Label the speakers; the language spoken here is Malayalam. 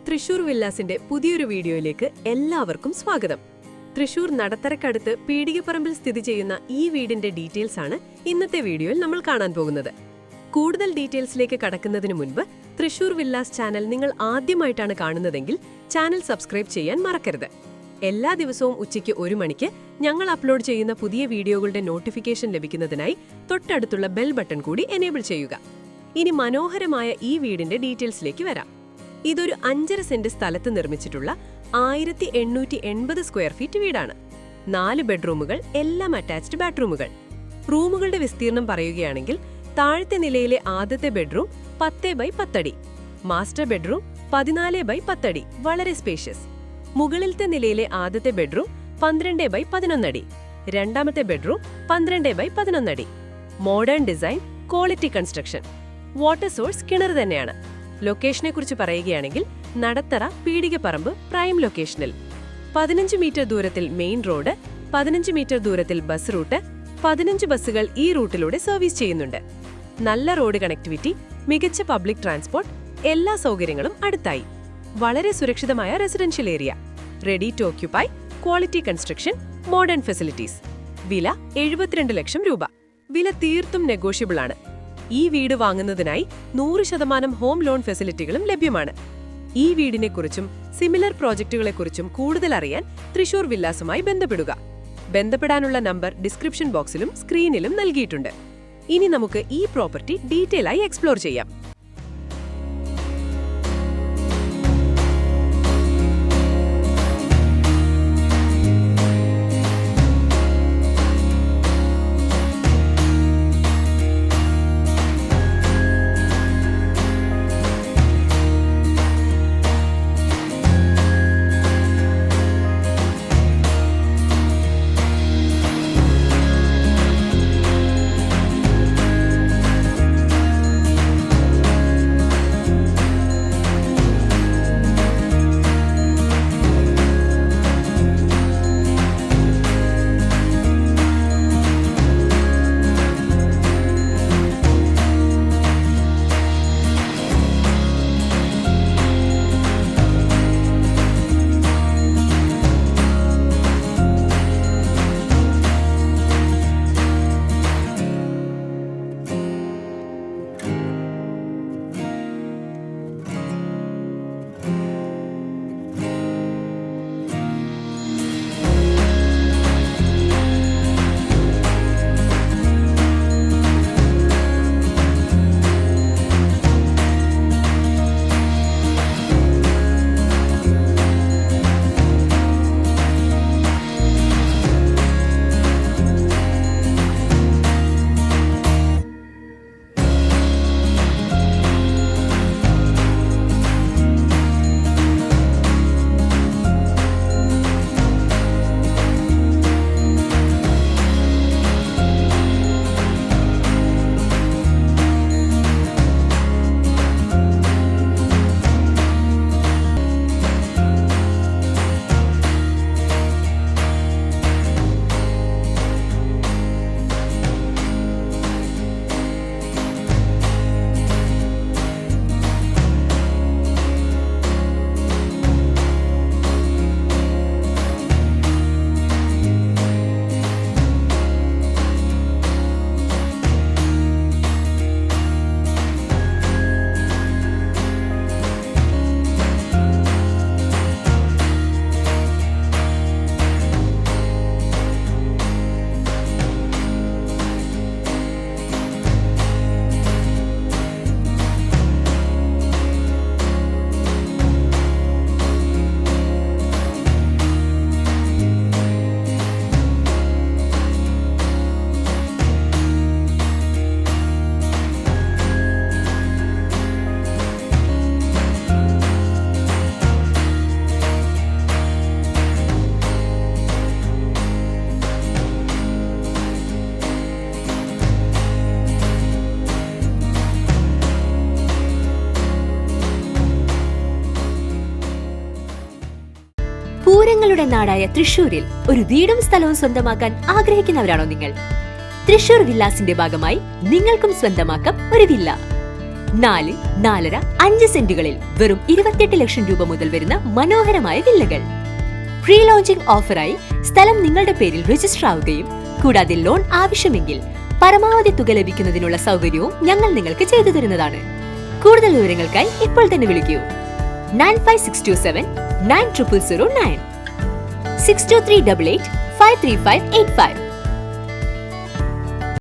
Speaker 1: തൃശൂർ വില്ലാസിന്റെ പുതിയൊരു വീഡിയോയിലേക്ക് എല്ലാവർക്കും സ്വാഗതം. തൃശൂർ നടത്തറക്കടുത്ത് പീടികപ്പറമ്പിൽ സ്ഥിതി ചെയ്യുന്ന ഈ വീടിന്റെ ഡീറ്റെയിൽസ് ആണ് ഇന്നത്തെ വീഡിയോയിൽ നമ്മൾ കാണാൻ പോകുന്നത്. കൂടുതൽ ഡീറ്റെയിൽസിലേക്ക് കടക്കുന്നതിന് മുൻപ് തൃശൂർ വില്ലാസ് ചാനൽ നിങ്ങൾ ആദ്യമായിട്ടാണ് കാണുന്നതെങ്കിൽ ചാനൽ സബ്സ്ക്രൈബ് ചെയ്യാൻ മറക്കരുത്. എല്ലാ ദിവസവും ഉച്ചയ്ക്ക് 1 മണിക്ക് ഞങ്ങൾ അപ്ലോഡ് ചെയ്യുന്ന പുതിയ വീഡിയോകളുടെ നോട്ടിഫിക്കേഷൻ ലഭിക്കുന്നതിനായി തൊട്ടടുത്തുള്ള ബെൽ ബട്ടൺ കൂടി എനേബിൾ ചെയ്യുക. ഇനി മനോഹരമായ ഈ വീടിന്റെ ഡീറ്റെയിൽസിലേക്ക് വരാം. ഇതൊരു 5.5 സെന്റ് സ്ഥലത്ത് നിർമ്മിച്ചിട്ടുള്ള 1880 സ്ക്വയർ ഫീറ്റ് വീടാണ്. 4 ബെഡ്റൂമുകൾ, എല്ലാം അറ്റാച്ച്ഡ് ബാത്റൂമുകൾ. റൂമുകളുടെ വിസ്തീർണം പറയുകയാണെങ്കിൽ താഴത്തെ നിലയിലെ ആദ്യത്തെ ബെഡ്റൂം 10x10 അടി, മാസ്റ്റർ ബെഡ്റൂം 14x10 അടി, വളരെ സ്പേഷ്യസ്. മുകളിലത്തെ നിലയിലെ ആദ്യത്തെ ബെഡ്റൂം 12x11 അടി, രണ്ടാമത്തെ ബെഡ്റൂം 12x11 അടി. Modern design, quality construction. Water source കിണർ തന്നെയാണ്. ലൊക്കേഷനെ കുറിച്ച് പറയുകയാണെങ്കിൽ നടത്തറ പീടികപ്പറമ്പ് പ്രൈം ലൊക്കേഷനിൽ. 15 മീറ്റർ ദൂരത്തിൽ മെയിൻ റോഡ്, 15 മീറ്റർ ദൂരത്തിൽ ബസ് റൂട്ട്, 15 ബസ്സുകൾ ഈ റൂട്ടിലൂടെ സർവീസ് ചെയ്യുന്നുണ്ട്. നല്ല റോഡ് കണക്ടിവിറ്റി, മികച്ച പബ്ലിക് ട്രാൻസ്പോർട്ട്, എല്ലാ സൗകര്യങ്ങളും അടുത്തായി. വളരെ സുരക്ഷിതമായ residential area, ready to occupy, quality construction, modern facilities. വില 72 ലക്ഷം രൂപ. വില തീർത്തും നെഗോഷ്യബിൾ ആണ്. ഈ വീട് വാങ്ങുന്നതിനായി 100% ഹോം ലോൺ ഫെസിലിറ്റികളും ലഭ്യമാണ്. ഈ വീടിനെക്കുറിച്ചും സിമിലർ പ്രോജക്റ്റുകളെക്കുറിച്ചും കൂടുതൽ അറിയാൻ തൃശൂർ വില്ലാസുമായി ബന്ധപ്പെടുക. ബന്ധപ്പെടാനുള്ള നമ്പർ ഡിസ്ക്രിപ്ഷൻ ബോക്സിലും സ്ക്രീനിലും നൽകിയിട്ടുണ്ട്. ഇനി നമുക്ക് ഈ പ്രോപ്പർട്ടി ഡീറ്റെയിൽ ആയി എക്സ്പ്ലോർ ചെയ്യാം.
Speaker 2: പൂരങ്ങളുടെ നാടായ തൃശൂരിൽ ഒരു വീടും സ്ഥലവും സ്വന്തമാക്കാൻ ആഗ്രഹിക്കുന്നവരാണോ നിങ്ങൾ? തൃശൂർ വില്ലാസിന്റെ ഭാഗമായി നിങ്ങൾക്കും സ്വന്തമാക്കാം ഒരു വില്ല. 4, 4.5, 5 സെന്റുകളിൽ വെറും 28 ലക്ഷം രൂപ മുതൽ വരുന്ന മനോഹരമായ വില്ലകൾ. പ്രീ ലോഞ്ചിംഗ് ഓഫറായി സ്ഥലം നിങ്ങളുടെ പേരിൽ രജിസ്റ്റർ ആവുകയും കൂടാതെ ലോൺ ആവശ്യമെങ്കിൽ പരമാവധി തുക ലഭിക്കുന്നതിനുള്ള സൗകര്യവും ഞങ്ങൾ നിങ്ങൾക്ക് ചെയ്തു തരുന്നതാണ്. കൂടുതൽ വിവരങ്ങൾക്കായി ഇപ്പോൾ തന്നെ വിളിക്കൂ 95627 9009 62388 53585.